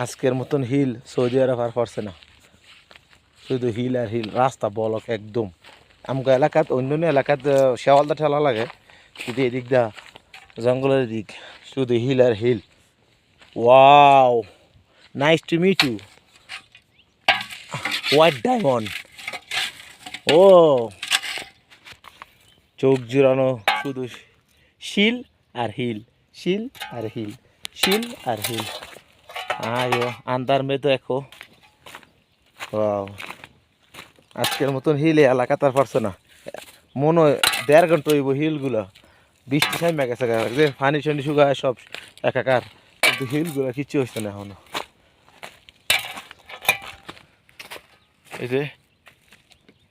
আজকের মতন hill Saudi আরব আর পারছে না, শুধু হিল আর হিল, রাস্তা বলক একদম। আমগো এলাকাত অন্য এলাকাত শেওয়ালদা ঠেলা লাগে, কিন্তু এদিক দা জঙ্গলের দিক শুধু হিল আর hill. Wow, nice to meet you. White diamond, ও চোখ জুড়ানো শুধু শিল আর হিল, শিল আর হিল, শিল আর হিল। আয়ো আন্দার মে দেখো, ওয়াও। আজকের মতন হিল এই এলাকা তার পারছে না, মনে হয় 1.5 ঘন্টা হইব হিলগুলা। বৃষ্টি সাইমা গেছে, পানি টানি শুকায় সব একাকার, কিন্তু হিলগুলা কিচ্ছু হচ্ছে না এখনো। এই যে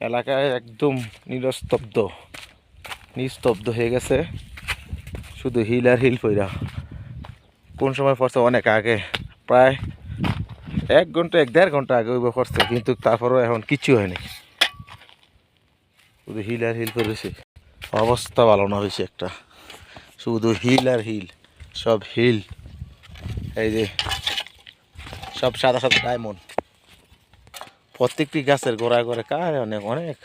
এলাকায় একদম নিস্তব্ধ হয়ে গেছে, শুধু হিল আর হিল পইরা। কোন সময় পড়ছে অনেক আগে, প্রায় 1 ঘন্টা 1.5 ঘন্টা আগে ওইভাবে পড়ছে, কিন্তু তারপরেও এখন কিচ্ছু হয়নি, শুধু হিল আর হিল পড়েছে। অবস্থা ভালো না হয়েছে একটা, শুধু হিল আর হিল, সব হিল। এই যে সব সাদা সাদা ডায়মন্ড, প্রত্যেকটি গাছের গোড়ায় গোড়ায় কায় অনেক অনেক।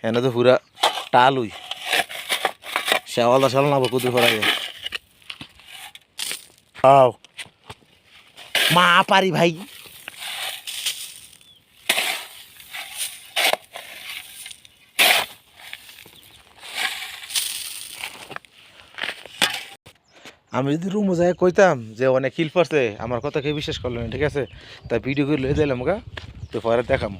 এনে তো পুরা টালুই, শেওয়ালদা শাল নাবো কুদুর ফরাগে। আও মা পারি ভাই, আমি যদি রুমে যাই কইতাম যে অনেক হিল পড়ছে, আমার কথা কেউ বিশ্বাস করলো না, ঠিক আছে? তাই ভিডিও করে লয়ে দিলাম গা, তো পরে দেখাম।